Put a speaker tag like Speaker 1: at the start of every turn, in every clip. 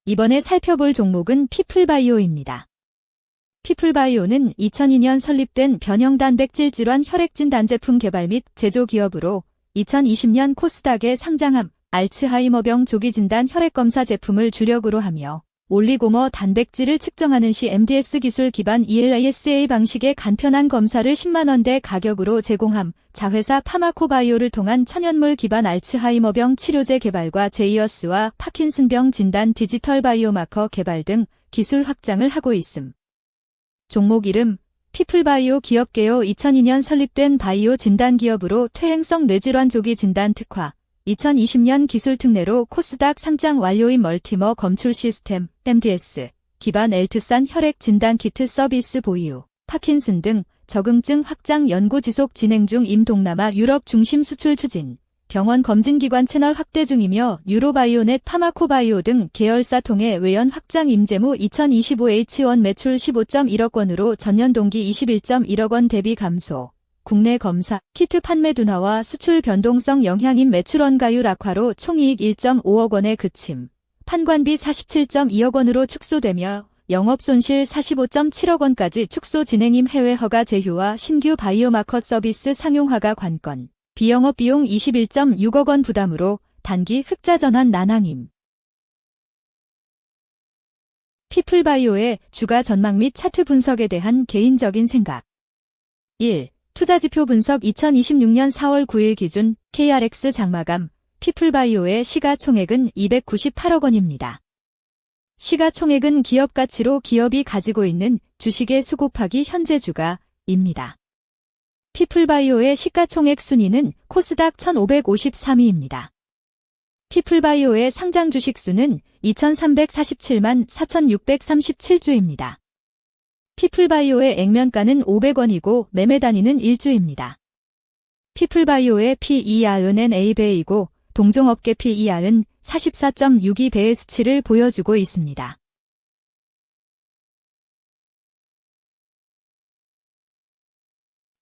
Speaker 1: 이번에 살펴볼 종목은 피플바이오입니다. 피플바이오는 2002년 설립된 변형단백질 질환 혈액진단 제품 개발 및 제조 기업으로 2020년 코스닥에 상장함 알츠하이머병 조기진단 혈액검사 제품을 주력으로 하며 올리고머 단백질을 측정하는 시 MDS 기술 기반 ELISA 방식의 간편한 검사를 10만원대 가격으로 제공함, 자회사 파마코바이오를 통한 천연물 기반 알츠하이머병 치료제 개발과 제이어스와 파킨슨병 진단 디지털 바이오마커 개발 등 기술 확장을 하고 있음. 종목 이름 피플바이오 기업개요 2002년 설립된 바이오 진단 기업으로 퇴행성 뇌질환 조기 진단 특화 2020년 기술 특례로 코스닥 상장 완료인 멀티머 검출 시스템 MDS 기반 엘트산 혈액 진단 키트 서비스 보유, 파킨슨 등 적응증 확장 연구 지속 진행 중임. 동남아 유럽 중심 수출 추진, 병원 검진기관 채널 확대 중이며 유로바이오넷 파마코바이오 등 계열사 통해 외연 확장 임재무 2025 H1 매출 15.1억 원으로 전년 동기 21.1억 원 대비 감소. 국내 검사, 키트 판매 둔화와 수출 변동성 영향인 매출 원가율 악화로 총이익 1.5억 원에 그침. 판관비 47.2억 원으로 축소되며 영업손실 45.7억 원까지 축소 진행임. 해외 허가 제휴와 신규 바이오마커 서비스 상용화가 관건. 비영업비용 21.6억 원 부담으로 단기 흑자 전환 난항임. 피플바이오의 주가 전망 및 차트 분석에 대한 개인적인 생각. 1. 투자지표 분석 2026년 4월 9일 기준 KRX 장마감 피플바이오의 시가총액은 298억 원입니다. 시가총액은 기업가치로 기업이 가지고 있는 주식의 수 곱하기 현재 주가입니다. 피플바이오의 시가총액 순위는 코스닥 1553위입니다. 피플바이오의 상장 주식 수는 2347만 4637주입니다. 피플바이오의 액면가는 500원이고 매매 단위는 1주입니다. 피플바이오의 PER은 NA배이고 동종업계 PER은 44.62배의 수치를 보여주고 있습니다.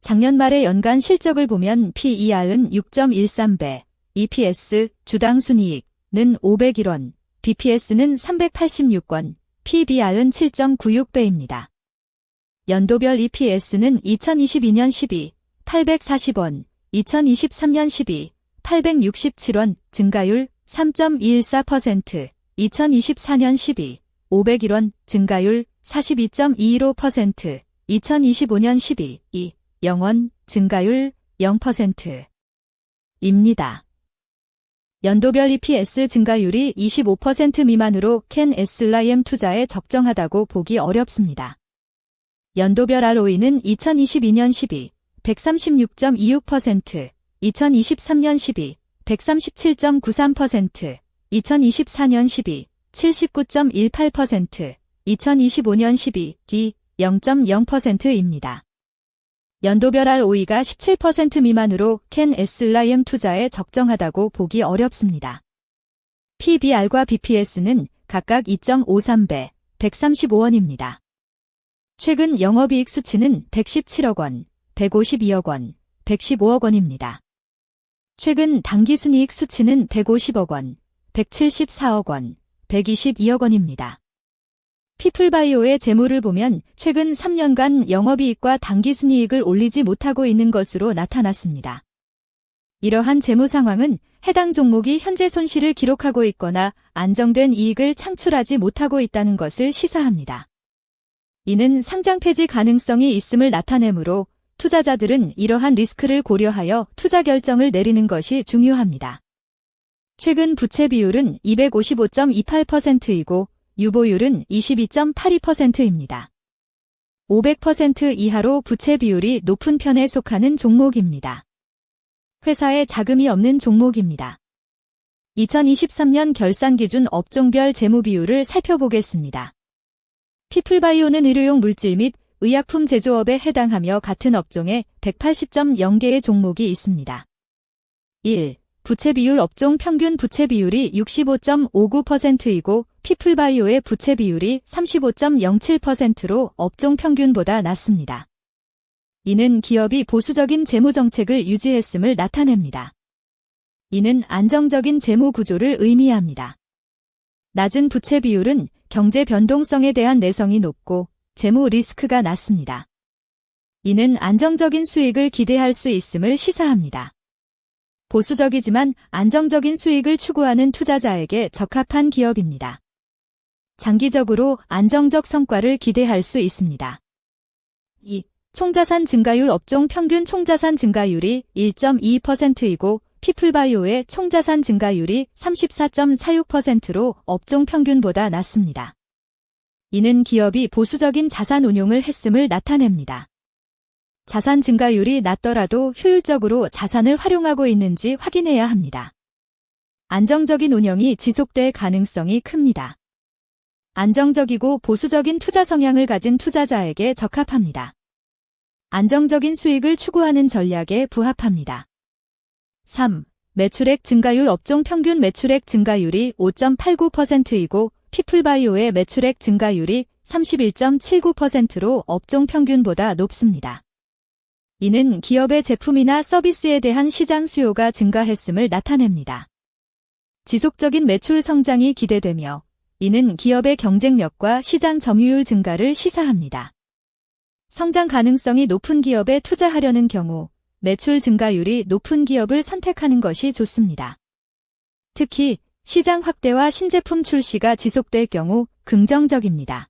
Speaker 1: 작년 말의 연간 실적을 보면 PER은 6.13배, EPS, 주당 순이익은 501원, BPS는 386원, PBR은 7.96배입니다. 연도별 EPS는 2022년 12, 840원, 2023년 12, 867원, 증가율 3.214%, 2024년 12, 501원, 증가율 42.215%, 2025년 12, 2, 0원, 증가율 0%입니다. 연도별 EPS 증가율이 25% 미만으로 캔 SLIM 투자에 적정하다고 보기 어렵습니다. 연도별 ROE는 2022년 12, 136.26%, 2023년 12, 137.93%, 2024년 12, 79.18%, 2025년 12, D 0.0%입니다. 연도별 ROE가 17% 미만으로 캔 SLIM 투자에 적정하다고 보기 어렵습니다. PBR과 BPS는 각각 2.53배, 135원입니다. 최근 영업이익 수치는 117억 원, 152억 원, 115억 원입니다. 최근 당기순이익 수치는 150억 원, 174억 원, 122억 원입니다. 피플바이오의 재무를 보면 최근 3년간 영업이익과 당기순이익을 올리지 못하고 있는 것으로 나타났습니다. 이러한 재무 상황은 해당 종목이 현재 손실을 기록하고 있거나 안정된 이익을 창출하지 못하고 있다는 것을 시사합니다. 이는 상장 폐지 가능성이 있음을 나타내므로 투자자들은 이러한 리스크를 고려하여 투자 결정을 내리는 것이 중요합니다. 최근 부채 비율은 255.28%이고 유보율은 22.82%입니다. 500% 이하로 부채 비율이 높은 편에 속하는 종목입니다. 회사에 자금이 없는 종목입니다. 2023년 결산 기준 업종별 재무 비율을 살펴보겠습니다. 피플바이오는 의료용 물질 및 의약품 제조업에 해당하며 같은 업종에 180.0개의 종목이 있습니다. 1. 부채 비율 업종 평균 부채 비율이 65.59%이고 피플바이오의 부채 비율이 35.07%로 업종 평균보다 낮습니다. 이는 기업이 보수적인 재무 정책을 유지했음을 나타냅니다. 이는 안정적인 재무 구조를 의미합니다. 낮은 부채 비율은 경제 변동성에 대한 내성이 높고 재무 리스크가 낮습니다. 이는 안정적인 수익을 기대할 수 있음을 시사합니다. 보수적이지만 안정적인 수익을 추구하는 투자자에게 적합한 기업입니다. 장기적으로 안정적 성과를 기대할 수 있습니다. 2. 총자산 증가율 업종 평균 총자산 증가율이 1.22%이고 피플바이오의 총자산 증가율이 34.46%로 업종 평균보다 낮습니다. 이는 기업이 보수적인 자산 운용을 했음을 나타냅니다. 자산 증가율이 낮더라도 효율적으로 자산을 활용하고 있는지 확인해야 합니다. 안정적인 운영이 지속될 가능성이 큽니다. 안정적이고 보수적인 투자 성향을 가진 투자자에게 적합합니다. 안정적인 수익을 추구하는 전략에 부합합니다. 3. 매출액 증가율 업종 평균 매출액 증가율이 5.89%이고 피플바이오의 매출액 증가율이 31.79%로 업종 평균보다 높습니다. 이는 기업의 제품이나 서비스에 대한 시장 수요가 증가했음을 나타냅니다. 지속적인 매출 성장이 기대되며 이는 기업의 경쟁력과 시장 점유율 증가를 시사합니다. 성장 가능성이 높은 기업에 투자하려는 경우 매출 증가율이 높은 기업을 선택하는 것이 좋습니다. 특히 시장 확대와 신제품 출시가 지속될 경우 긍정적입니다.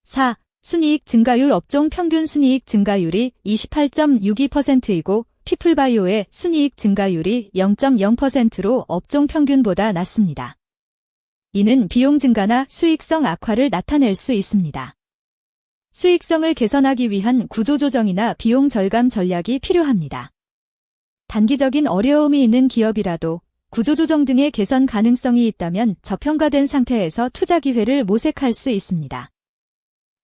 Speaker 1: 4. 순이익 증가율 업종 평균 순이익 증가율이 28.62%이고 피플바이오의 순이익 증가율이 0.0%로 업종 평균보다 낮습니다. 이는 비용 증가나 수익성 악화를 나타낼 수 있습니다. 수익성을 개선하기 위한 구조조정이나 비용 절감 전략이 필요합니다. 단기적인 어려움이 있는 기업이라도 구조조정 등의 개선 가능성이 있다면 저평가된 상태에서 투자 기회를 모색할 수 있습니다.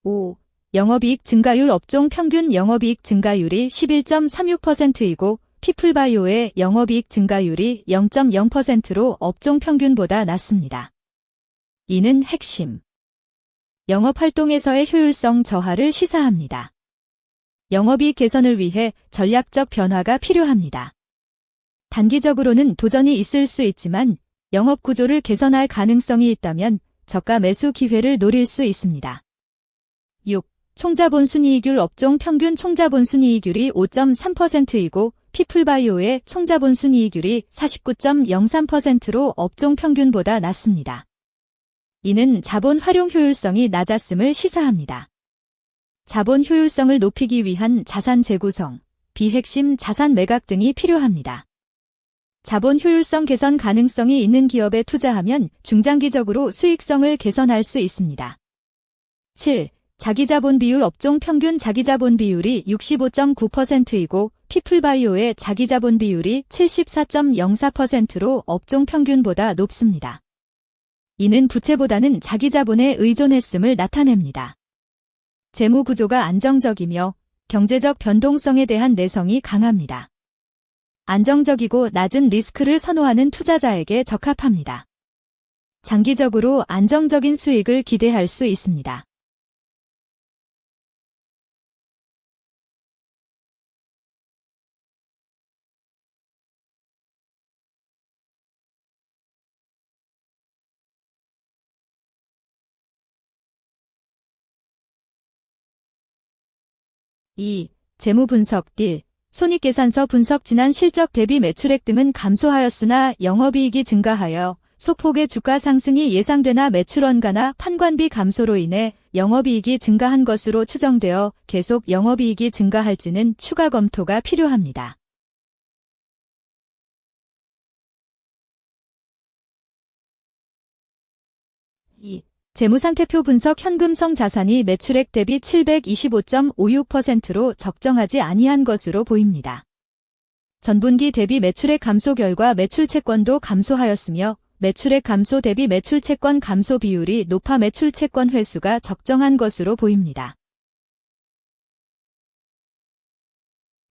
Speaker 1: 5. 영업이익 증가율 업종 평균 영업이익 증가율이 11.36%이고 피플바이오의 영업이익 증가율이 0.0%로 업종 평균보다 낮습니다. 이는 핵심 영업활동에서의 효율성 저하를 시사합니다. 영업이익 개선을 위해 전략적 변화가 필요합니다. 단기적으로는 도전이 있을 수 있지만 영업 구조를 개선할 가능성이 있다면 저가 매수 기회를 노릴 수 있습니다. 6. 총자본 순이익률 업종 평균 총자본 순이익률이 5.3%이고 피플바이오의 총자본 순이익률이 49.03%로 업종 평균보다 낮습니다. 이는 자본 활용 효율성이 낮았음을 시사합니다. 자본 효율성을 높이기 위한 자산 재구성, 비핵심 자산 매각 등이 필요합니다. 자본 효율성 개선 가능성이 있는 기업에 투자하면 중장기적으로 수익성을 개선할 수 있습니다. 7. 자기자본 비율 업종 평균 자기자본 비율이 65.9%이고 피플바이오의 자기자본 비율이 74.04%로 업종 평균보다 높습니다. 이는 부채보다는 자기자본에 의존했음을 나타냅니다. 재무 구조가 안정적이며 경제적 변동성에 대한 내성이 강합니다. 안정적이고 낮은 리스크를 선호하는 투자자에게 적합합니다. 장기적으로 안정적인 수익을 기대할 수 있습니다. (2) 재무 분석 1. 손익계산서 분석 지난 실적 대비 매출액 등은 감소하였으나 영업이익이 증가하여 소폭의 주가 상승이 예상되나 매출 원가나 판관비 감소로 인해 영업이익이 증가한 것으로 추정되어 계속 영업이익이 증가할지는 추가 검토가 필요합니다. (2) 재무상태표 분석 현금성 자산이 매출액 대비 725.56%로 적정하지 아니한 것으로 보입니다. 전분기 대비 매출액 감소 결과 매출 채권도 감소하였으며 매출액 감소 대비 매출 채권 감소 비율이 높아 매출 채권 회수가 적정한 것으로 보입니다.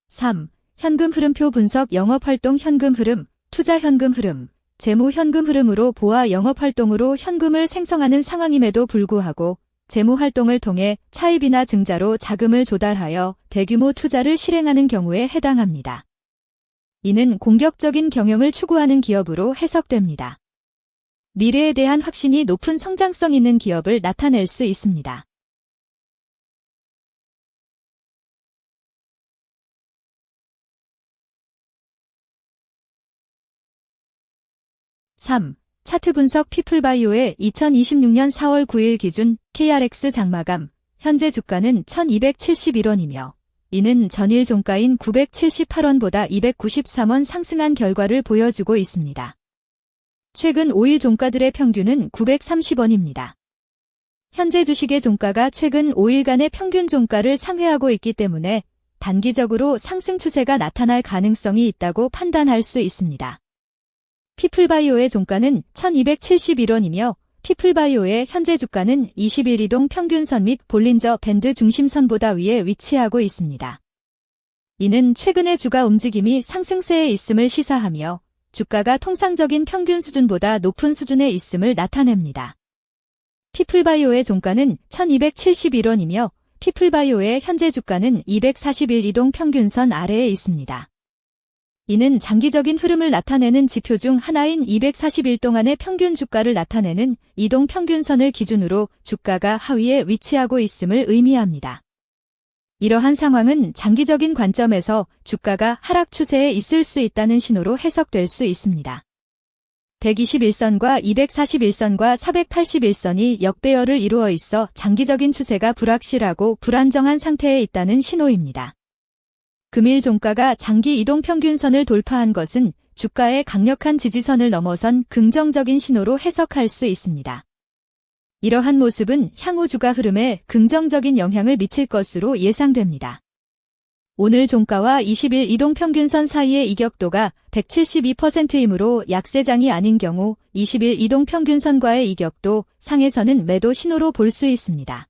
Speaker 1: 3. 현금 흐름표 분석 영업활동 현금 흐름, 투자 현금 흐름 재무 현금 흐름으로 보아 영업활동으로 현금을 생성하는 상황임에도 불구하고 재무활동을 통해 차입이나 증자로 자금을 조달하여 대규모 투자를 실행하는 경우에 해당합니다. 이는 공격적인 경영을 추구하는 기업으로 해석됩니다. 미래에 대한 확신이 높은 성장성 있는 기업을 나타낼 수 있습니다. 3. 차트 분석 피플바이오의 2026년 4월 9일 기준 KRX 장마감, 현재 주가는 1271원이며 이는 전일 종가인 978원보다 293원 상승한 결과를 보여주고 있습니다. 최근 5일 종가들의 평균은 930원입니다. 현재 주식의 종가가 최근 5일간의 평균 종가를 상회하고 있기 때문에 단기적으로 상승 추세가 나타날 가능성이 있다고 판단할 수 있습니다. 피플바이오의 종가는 1271원이며 피플바이오의 현재 주가는 20일 이동 평균선 및 볼린저 밴드 중심선보다 위에 위치하고 있습니다. 이는 최근의 주가 움직임이 상승세에 있음을 시사하며 주가가 통상적인 평균 수준보다 높은 수준에 있음을 나타냅니다. 피플바이오의 종가는 1271원이며 피플바이오의 현재 주가는 241 이동 평균선 아래에 있습니다. 이는 장기적인 흐름을 나타내는 지표 중 하나인 241 동안의 평균 주가를 나타내는 이동 평균선을 기준으로 주가가 하위에 위치하고 있음을 의미합니다. 이러한 상황은 장기적인 관점에서 주가가 하락 추세에 있을 수 있다는 신호로 해석될 수 있습니다. 121선과 241선과 481선이 역배열을 이루어 있어 장기적인 추세가 불확실하고 불안정한 상태에 있다는 신호입니다. 금일 종가가 장기 이동평균선을 돌파한 것은 주가의 강력한 지지선을 넘어선 긍정적인 신호로 해석할 수 있습니다. 이러한 모습은 향후 주가 흐름에 긍정적인 영향을 미칠 것으로 예상됩니다. 오늘 종가와 20일 이동평균선 사이의 이격도가 172%이므로 약세장이 아닌 경우 20일 이동평균선과의 이격도 상에서는 매도 신호로 볼 수 있습니다.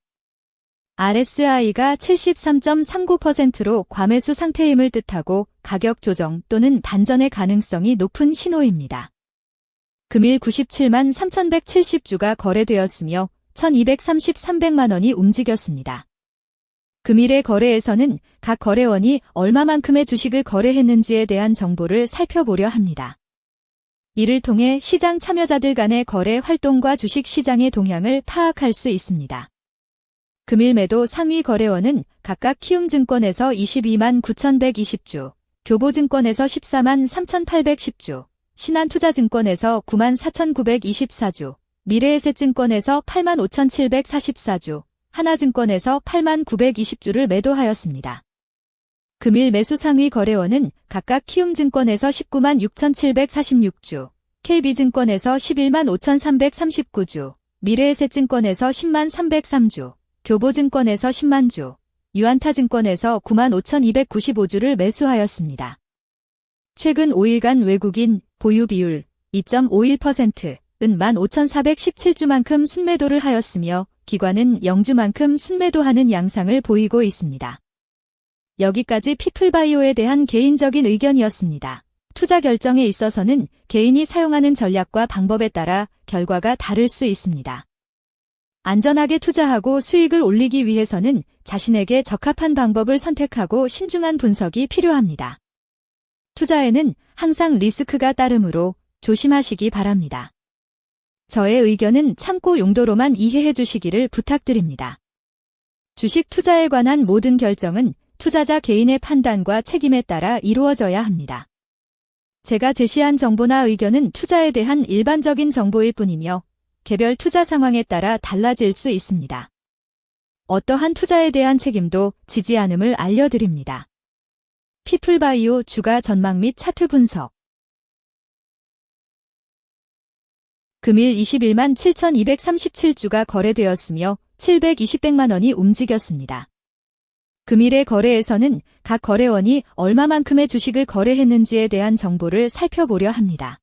Speaker 1: RSI가 73.39%로 과매수 상태임을 뜻하고 가격 조정 또는 반전의 가능성이 높은 신호입니다. 금일 97만 3,170주가 거래되었으며 1,233백만 원이 움직였습니다. 금일의 거래에서는 각 거래원이 얼마만큼의 주식을 거래했는지에 대한 정보를 살펴보려 합니다. 이를 통해 시장 참여자들 간의 거래 활동과 주식 시장의 동향을 파악할 수 있습니다. 금일 매도 상위 거래원은 각각 키움증권에서 22만 9,120주, 교보증권에서 14만 3,810주, 신한투자증권에서 9만 4,924주, 미래에셋증권에서 8만 5,744주, 하나증권에서 8만 920주를 매도하였습니다. 금일 매수 상위 거래원은 각각 키움증권에서 19만 6,746주, KB증권에서 11만 5,339주, 미래에셋증권에서 10만 303주, 교보증권에서 10만주, 유안타증권에서 9만 5,295주를 매수하였습니다. 최근 5일간 외국인 보유 비율 2.51%은 15,417주만큼 순매도를 하였으며 기관은 0주만큼 순매도하는 양상을 보이고 있습니다. 여기까지 피플바이오에 대한 개인적인 의견이었습니다. 투자 결정에 있어서는 개인이 사용하는 전략과 방법에 따라 결과가 다를 수 있습니다. 안전하게 투자하고 수익을 올리기 위해서는 자신에게 적합한 방법을 선택하고 신중한 분석이 필요합니다. 투자에는 항상 리스크가 따르므로 조심하시기 바랍니다. 저의 의견은 참고 용도로만 이해해 주시기를 부탁드립니다. 주식 투자에 관한 모든 결정은 투자자 개인의 판단과 책임에 따라 이루어져야 합니다. 제가 제시한 정보나 의견은 투자에 대한 일반적인 정보일 뿐이며 개별 투자 상황에 따라 달라질 수 있습니다. 어떠한 투자에 대한 책임도 지지 않음을 알려드립니다. 피플바이오 주가 전망 및 차트 분석. 금일 21만 7,237주가 거래되었으며 720백만 원이 움직였습니다. 금일의 거래에서는 각 거래원이 얼마만큼의 주식을 거래했는지에 대한 정보를 살펴보려 합니다.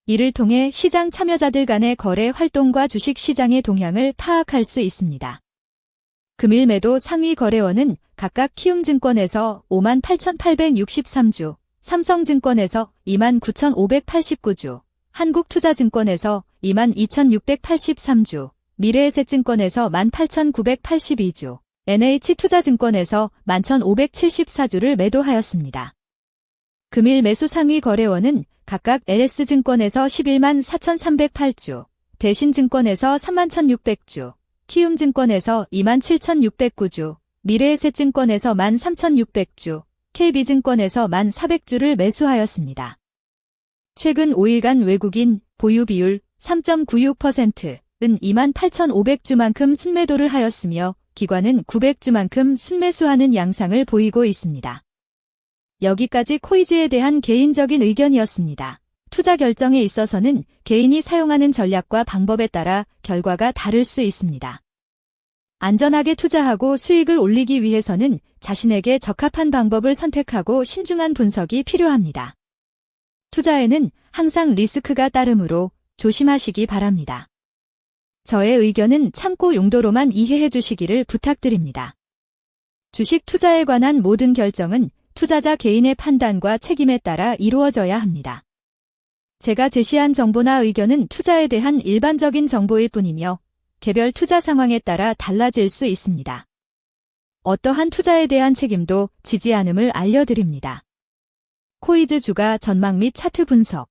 Speaker 1: 이를 통해 시장 참여자들 간의 거래 활동과 주식 시장의 동향을 파악할 수 있습니다. 금일 매도 상위 거래원은 각각 키움증권에서 58,863주, 삼성증권에서 29,589주, 한국투자증권에서 22,683주, 미래에셋증권에서 18,982주, NH투자증권에서 11,574주를 매도하였습니다. 금일 매수 상위 거래원은 각각 LS증권에서 11만 4,308주, 대신증권에서 3만 1,600주, 키움증권에서 2만 7,609주, 미래에셋증권에서 1만 3,600주, KB증권에서 1만 400주를 매수하였습니다. 최근 5일간 외국인 보유 비율 3.96%은 2만 8,500주만큼 순매도를 하였으며 기관은 900주만큼 순매수하는 양상을 보이고 있습니다. 여기까지 코이즈에 대한 개인적인 의견이었습니다. 투자 결정에 있어서는 개인이 사용하는 전략과 방법에 따라 결과가 다를 수 있습니다. 안전하게 투자하고 수익을 올리기 위해서는 자신에게 적합한 방법을 선택하고 신중한 분석이 필요합니다. 투자에는 항상 리스크가 따르므로 조심하시기 바랍니다. 저의 의견은 참고 용도로만 이해해 주시기를 부탁드립니다. 주식 투자에 관한 모든 결정은 투자자 개인의 판단과 책임에 따라 이루어져야 합니다. 제가 제시한 정보나 의견은 투자에 대한 일반적인 정보일 뿐이며 개별 투자 상황에 따라 달라질 수 있습니다. 어떠한 투자에 대한 책임도 지지 않음을 알려드립니다. 코이즈 주가 전망 및 차트 분석